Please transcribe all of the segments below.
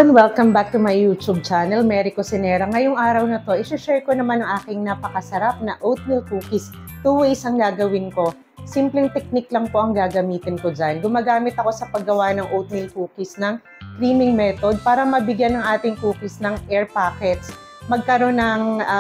Yun, welcome back to my YouTube channel, Mary Cocinera. Ngayong araw na to, isi-share ko naman ang aking napakasarap na oatmeal cookies. 2 ways ang gagawin ko. Simpleng technique lang po ang gagamitin ko dyan. Gumagamit ako sa paggawa ng oatmeal cookies ng creaming method para mabigyan ng ating cookies ng air pockets. Magkaroon ng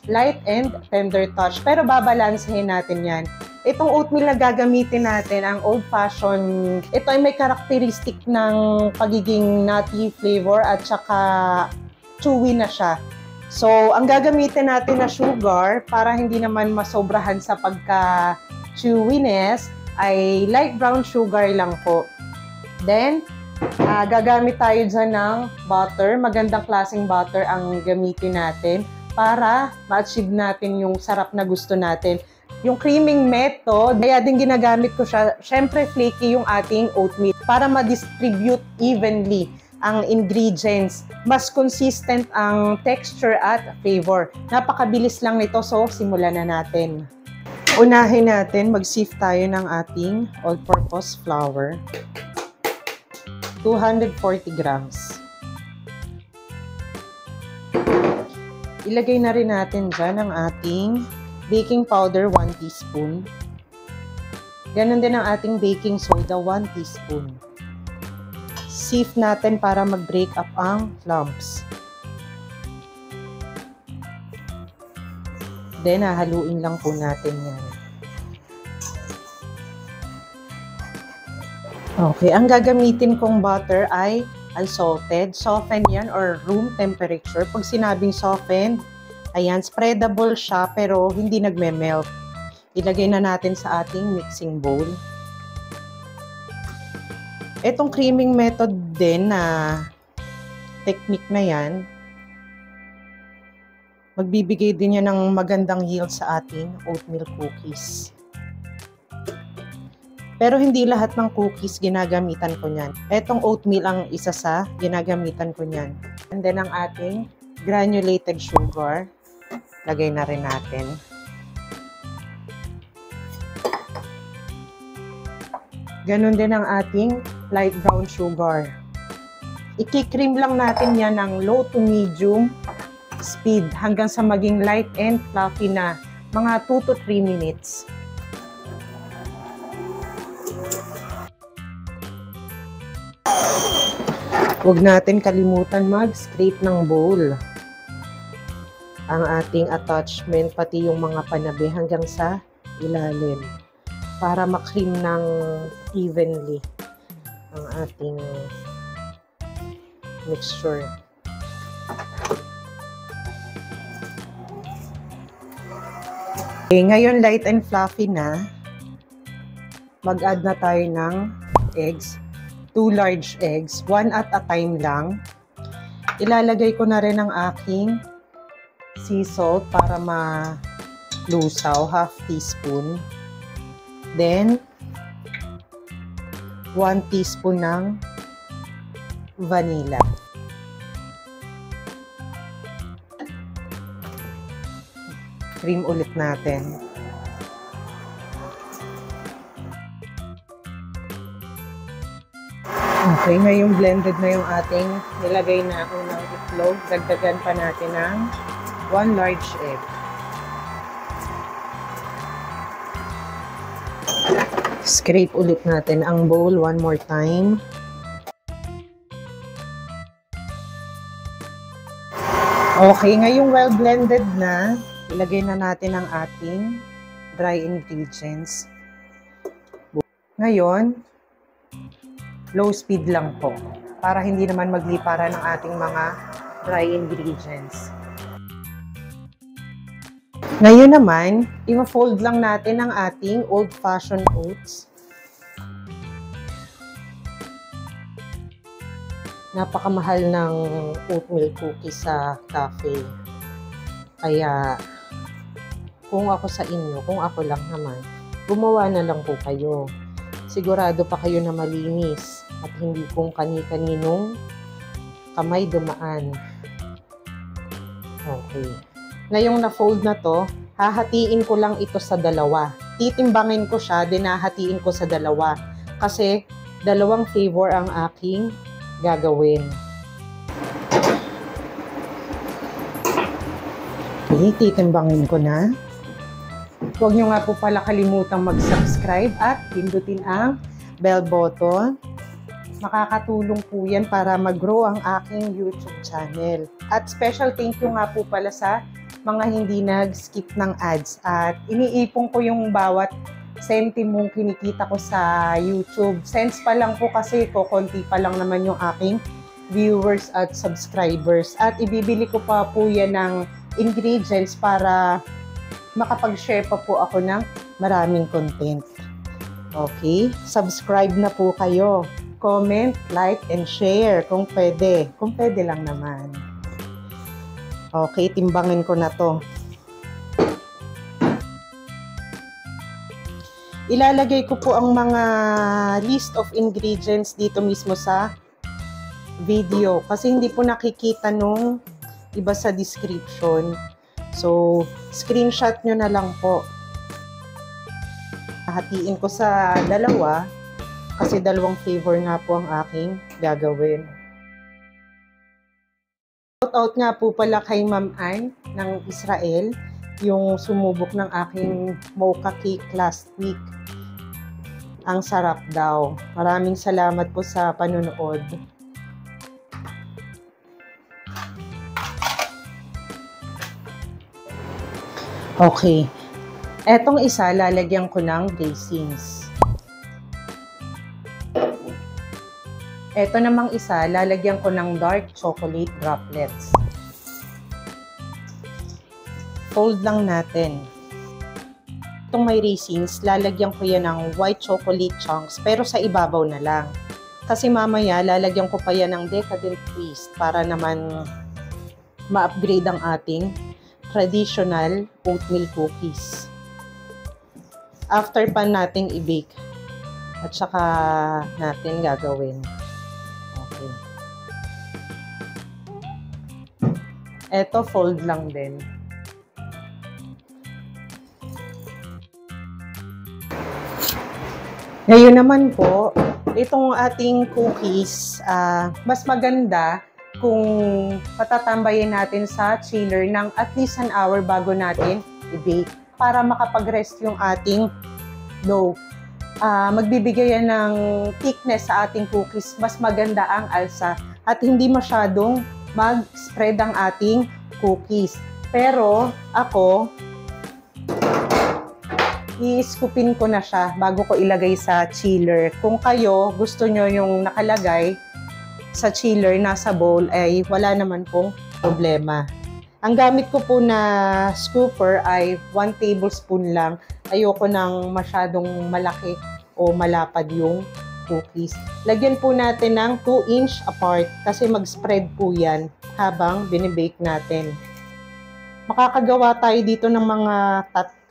light and tender touch. Pero babalansehin natin yan. Itong oatmeal na gagamitin natin, ang old-fashioned, ito ay may karakteristik ng pagiging nutty flavor at saka chewy na siya. So, ang gagamitin natin na sugar para hindi naman masobrahan sa pagka-chewiness ay light brown sugar lang po. Then, gagamit tayo dyan ng butter. Magandang klaseng butter ang gamitin natin para ma-achieve natin yung sarap na gusto natin. Yung creaming method, kaya din ginagamit ko siya, syempre flaky yung ating oatmeal para ma-distribute evenly ang ingredients. Mas consistent ang texture at flavor. Napakabilis lang nito, so simulan na natin. Unahin natin, mag-sift tayo ng ating all-purpose flour. 240 grams. Ilagay na rin natin dyan ang ating baking powder, 1 teaspoon. Ganon din ang ating baking soda, 1 teaspoon. Sift natin para mag-break up ang lumps. Then, haluin lang po natin yan. Okay, ang gagamitin kong butter ay unsalted. Soften yan or room temperature. Pag sinabing softened, ayan, spreadable siya pero hindi nagme-melt. Ilagay na natin sa ating mixing bowl. Etong creaming method din na technique na yan, magbibigay din yan ng magandang yield sa ating oatmeal cookies. Pero hindi lahat ng cookies ginagamitan ko niyan. Etong oatmeal ang isa sa ginagamitan ko niyan. And then ang ating granulated sugar. Lagay na rin natin. Ganon din ang ating light brown sugar. I-cream lang natin yan ng low to medium speed hanggang sa maging light and fluffy na. Mga 2 to 3 minutes. Huwag natin kalimutan mag-scrape ng bowl ang ating attachment, pati yung mga panabi hanggang sa ilalim para makream ng evenly ang ating mixture. Okay, ngayon light and fluffy na. Mag-add na tayo ng eggs. 2 large eggs, 1 at a time lang. Ilalagay ko na rin ang aking sea salt para malusaw, half teaspoon. Then, 1 teaspoon ng vanilla. Cream ulit natin. Okay, ngayong blended na yung ating nilagay na unang itlog. Dagdagan pa natin ng 1 large egg. Scrape ulit natin ang bowl 1 more time. Okay, ngayong well blended na, ilagay na natin ang ating dry ingredients. Ngayon, low speed lang po para hindi naman magliparan ng ating mga dry ingredients. Ngayon naman, i-fold lang natin ang ating old-fashioned oats. Napakamahal ng oatmeal cookies sa cafe. Kaya, kung ako sa inyo, kung ako lang naman, gumawa na lang po kayo. Sigurado pa kayo na malinis at hindi kung kani-kaninong kamay dumaan. Okay. Ngayong na-fold na to, hahatiin ko lang ito sa dalawa. Titimbangin ko siya, din hahatiin ko sa dalawa. Kasi dalawang flavor ang aking gagawin. Okay, titimbangin ko na. Huwag nyo nga po pala kalimutang mag-subscribe at pindutin ang bell button. Makakatulong po yan para mag-grow ang aking YouTube channel. At special thank you nga po pala sa mga hindi nag-skip ng ads. At iniipon ko yung bawat sentimong kinikita ko sa YouTube. Cents pa lang po kasi konti pa lang naman yung aking viewers at subscribers. At ibibili ko pa po yan ng ingredients para makapag-share pa po ako ng maraming content. Okay, subscribe na po kayo. Comment, like, and share kung pwede. Kung pwede lang naman. Okay, timbangin ko na to. Ilalagay ko po ang mga list of ingredients dito mismo sa video. Kasi hindi po nakikita nung iba sa description. So, screenshot nyo na lang po. Hatiin ko sa dalawa kasi dalawang flavor nga po ang aking gagawin. Shout out nga po pala kay Ma'am Ann ng Israel, yung sumubok ng aking mocha cake last week. Ang sarap daw. Maraming salamat po sa panonood. Okay. Etong isa, lalagyan ko ng raisins. Eto namang isa, lalagyan ko ng dark chocolate droplets. Fold lang natin. Itong may raisins, lalagyan ko yan ng white chocolate chunks, pero sa ibabaw na lang. Kasi mamaya, lalagyan ko pa yan ng decadent twist para naman ma-upgrade ang ating traditional oatmeal cookies. After pa nating i-bake. At saka natin gagawin. Okay. Eto, fold lang din. Ngayon naman po, itong ating cookies, mas maganda kung patatambayin natin sa chiller ng at least an hour bago natin i-bake para makapag-rest yung ating dough. Magbibigay yan ng thickness sa ating cookies. Mas maganda ang alsa at hindi masyadong mag-spread ang ating cookies. Pero ako, i-scoopin ko na siya bago ko ilagay sa chiller. Kung kayo gusto nyo yung nakalagay sa chiller, nasa bowl, ay wala naman pong problema. Ang gamit ko po na scooper ay 1 tablespoon lang. Ayoko nang masyadong malaki o malapad yung cookies. Lagyan po natin ng 2 inch apart kasi mag-spread po yan habang binibake natin. Makakagawa tayo dito ng mga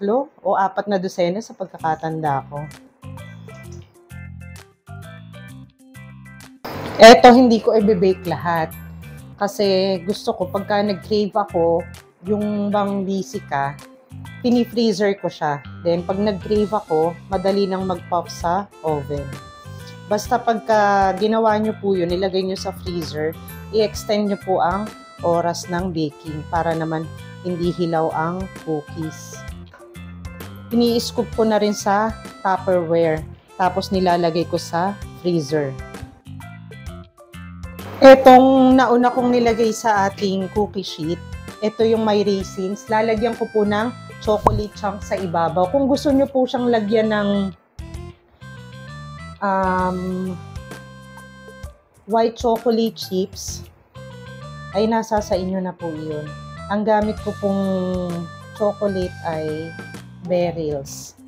3 o 4 na dosena sa pagkakatanda ko. Eto, hindi ko i-bake lahat. Kasi gusto ko, pagka nag-crave ako, yung bang busy ka, pini-freezer ko siya. Then, pag nag-crave ako, madali nang mag-pop sa oven. Basta pagka ginawa nyo po yun, nilagay nyo sa freezer, i-extend nyo po ang oras ng baking para naman hindi hilaw ang cookies. Ini-scoop ko na rin sa Tupperware. Tapos nilalagay ko sa freezer. Etong nauna kong nilagay sa ating cookie sheet, ito yung may raisins. Lalagyan ko po ng chocolate chunk sa ibabaw. Kung gusto nyo po siyang lagyan ng white chocolate chips, ay nasa sa inyo na po yun. Ang gamit ko pong chocolate ay Beryl's.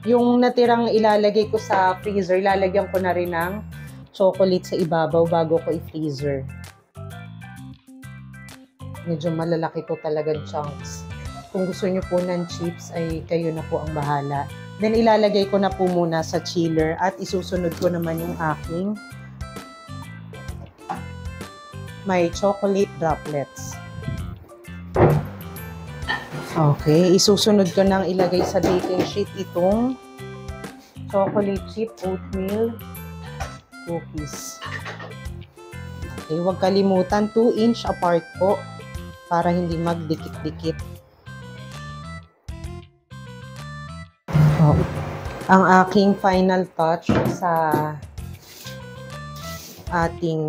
Yung natirang ilalagay ko sa freezer, lalagyan ko na rin ng chocolate sa ibabaw bago ko i-freezer. Medyo malalaki ko talagang chunks. Kung gusto nyo po ng chips, ay kayo na po ang bahala. Then ilalagay ko na po muna sa chiller at isusunod ko naman yung aking may chocolate droplets. Okay, isusunod ko nang ilagay sa baking sheet itong chocolate chip oatmeal cookies. Okay, huwag kalimutan 2 inch apart po para hindi magdikit-dikit. Oh, ang aking final touch sa ating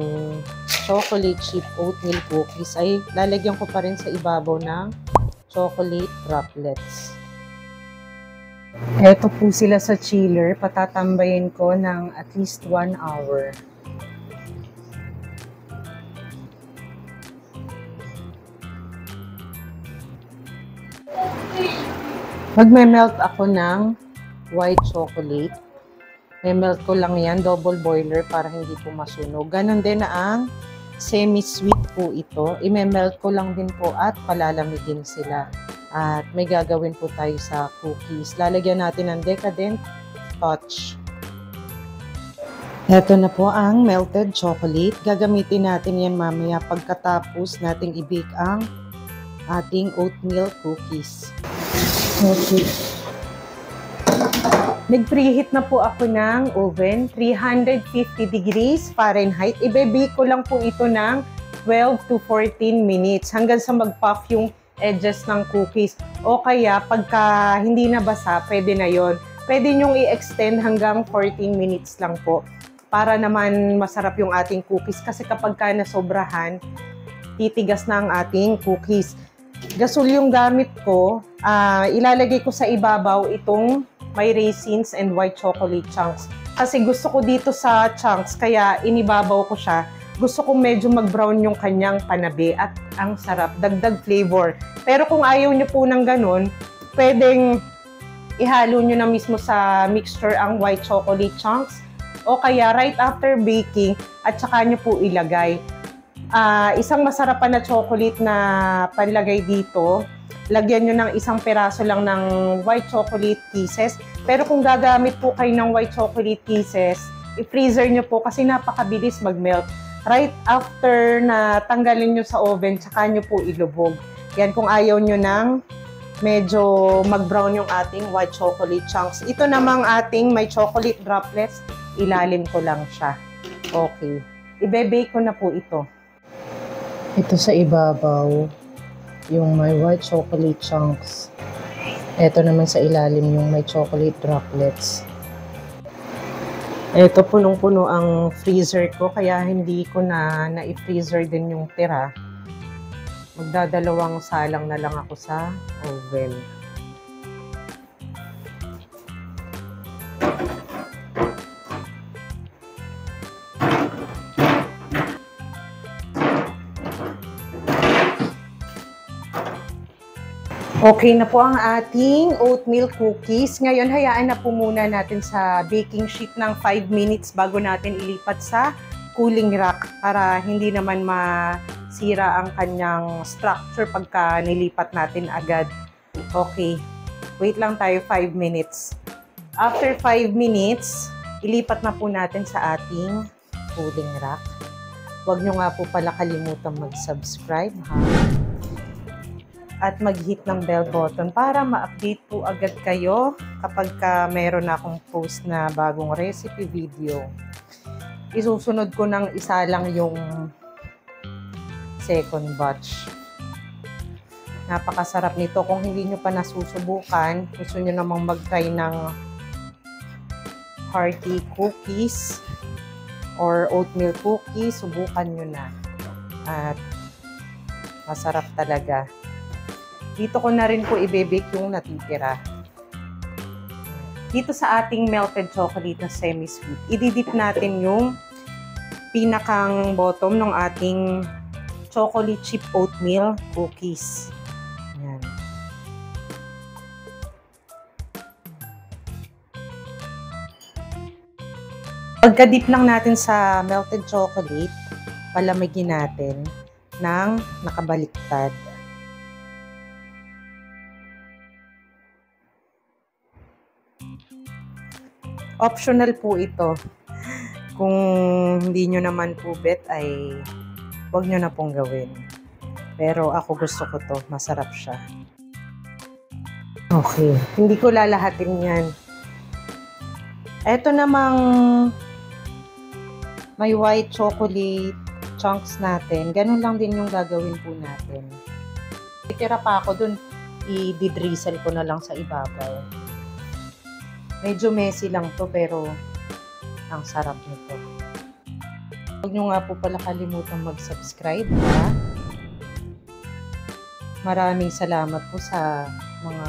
chocolate chip oatmeal cookies ay lalagyan ko pa rin sa ibabaw ng chocolate droplets. Eto po sila sa chiller. Patatambayin ko ng at least 1 hour. Magme-melt ako ng white chocolate. May-melt ko lang yan, double boiler para hindi po masunog. Ganon din na ang semi-sweet po ito. I-melt ko lang din po at palalamigin sila. At may gagawin po tayo sa cookies. Lalagyan natin ng decadent touch. Ito na po ang melted chocolate. Gagamitin natin yan mamaya pagkatapos nating i-bake ang ating oatmeal cookies. Okay. Nag-preheat na po ako ng oven, 350 degrees Fahrenheit. Ibe-bake ko lang po ito ng 12 to 14 minutes hanggang sa mag-puff yung edges ng cookies. O kaya, pagka hindi nabasa, pwede na yon. Pwede nyong i-extend hanggang 14 minutes lang po para naman masarap yung ating cookies. Kasi kapag ka nasobrahan, titigas na ang ating cookies. Gasol yung gamit ko. Ilalagay ko sa ibabaw itong may raisins and white chocolate chunks. Kasi gusto ko dito sa chunks, kaya inibabaw ko siya. Gusto ko medyo mag-brown yung kanyang panabi at ang sarap, dagdag flavor. Pero kung ayaw nyo po ng ganun, pwedeng ihalo nyo na mismo sa mixture ang white chocolate chunks o kaya right after baking at saka nyo po ilagay. Isang masarap pa na chocolate na panlagay dito, lagyan nyo ng isang peraso lang ng white chocolate pieces. Pero kung gagamit po kayo ng white chocolate pieces, i-freezer nyo po kasi napakabilis mag-melt. Right after na tanggalin nyo sa oven, tsaka nyo po ilubog. Yan kung ayaw nyo ng medyo mag-brown yung ating white chocolate chunks. Ito namang ating may chocolate droplets, ilalim ko lang siya. Okay. Ibe-bake ko na po ito. Ito sa ibabaw, yung may white chocolate chunks. Ito naman sa ilalim yung may chocolate droplets. Ito punong-puno ang freezer ko, kaya hindi ko na i-freezer din yung tira. Magdadalawang salang na lang ako sa oven. Okay na po ang ating oatmeal cookies. Ngayon, hayaan na po muna natin sa baking sheet ng 5 minutes bago natin ilipat sa cooling rack para hindi naman masira ang kanyang structure pagka nilipat natin agad. Okay, wait lang tayo 5 minutes. After 5 minutes, ilipat na po natin sa ating cooling rack. Huwag nyo nga po pala kalimutang mag-subscribe, ha? At mag-hit ng bell button para ma-update po agad kayo kapag meron akong post na bagong recipe video. Isusunod ko ng isa lang yung second batch. Napakasarap nito. Kung hindi nyo pa nasusubukan, gusto nyo namang mag-try ng hearty cookies or oatmeal cookies, subukan nyo na. At masarap talaga. Dito ko na rin po i-bake yung natitira. Dito sa ating melted chocolate na semi-sweet, ididip natin yung pinakang bottom ng ating chocolate chip oatmeal cookies. Yan. Pagka-dip lang natin sa melted chocolate, palamigin natin ng nakabaliktad. Optional po ito. Kung hindi nyo naman po bet ay huwag nyo na pong gawin. Pero ako gusto ko to. Masarap siya. Okay. Hindi ko lalahatin yan. Ito namang may white chocolate chunks natin, ganun lang din yung gagawin po natin. Itira pa ako dun, i-drizzle ko na lang sa ibabaw. Medyo messy lang to pero ang sarap nito. Huwag nyo nga po pala kalimutang mag-subscribe ha. Maraming salamat po sa mga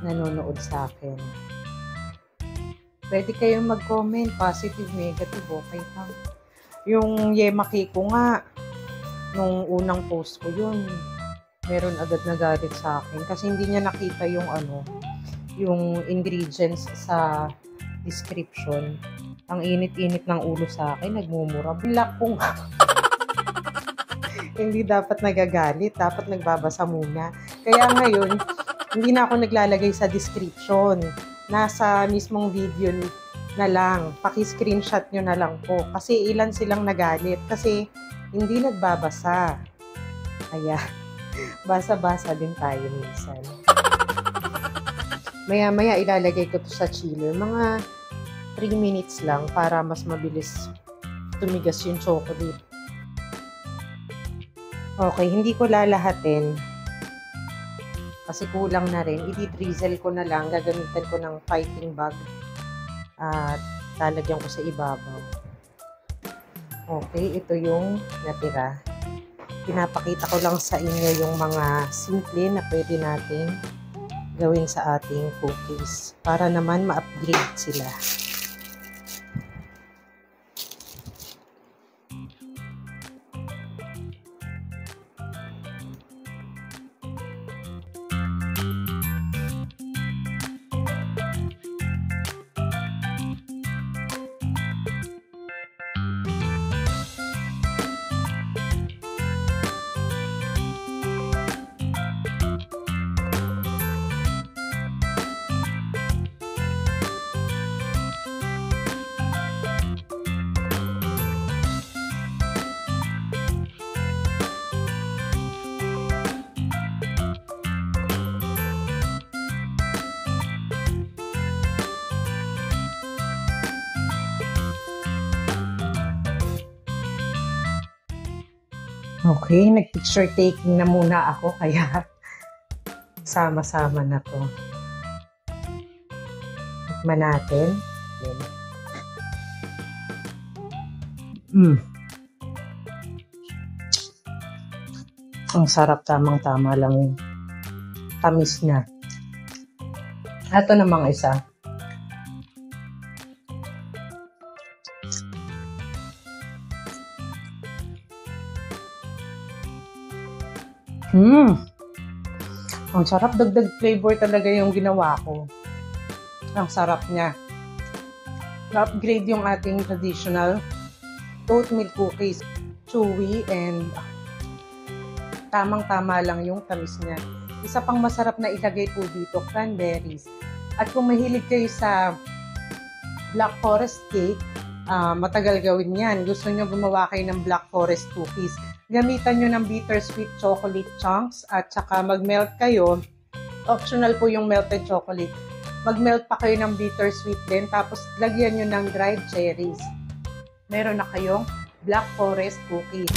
nanonood sa akin. Pwede kayong mag-comment, positive, negative, okay lang. Yung yema cake ko nga, nung unang post ko yun, meron agad nagalit sa akin kasi hindi niya nakita yung yung ingredients sa description. Ang init-init ng ulo sa akin, nagmumura. Bilak ko nga. Hindi dapat nagagalit, dapat nagbabasa muna. Kaya ngayon, hindi na ako naglalagay sa description. Nasa mismong video na lang. Paki-screenshot nyo na lang po. Kasi ilan silang nagalit. Kasi hindi nagbabasa. Kaya, basa-basa din tayo minsan. Maya-maya ilalagay ko to sa chiller. Mga 3 minutes lang para mas mabilis tumigas yung chocolate. Okay, hindi ko lalahatin. Kasi kulang na rin. I-drizzle ko na lang. Gagamitan ko ng piping bag. At lalagyan ko sa ibabaw. Okay, ito yung natira. Pinapakita ko lang sa inyo yung mga simple na pwede natin gawin sa ating cookies. Para naman ma-upgrade sila. Okay, nag-picture taking na muna ako kaya sama-sama na to. Tikman natin. Ang sarap, tamang-tama lang yun. Tamis na. Ito namang isa. Ang sarap, dagdag flavor talaga yung ginawa ko. Ang sarap niya. Na-upgrade yung ating traditional oatmeal cookies. Chewy and tamang-tama lang yung tamis niya. Isa pang masarap na ilagay po dito, cranberries. At kung mahilig kayo sa Black Forest cake, matagal gawin yan. Gusto nyo gumawa kayo ng Black Forest cookies. Gamitan nyo ng bittersweet chocolate chunks at saka mag-melt kayo. Optional po yung melted chocolate. Mag-melt pa kayo ng bittersweet din tapos lagyan nyo ng dried cherries. Meron na kayong Black Forest cookies.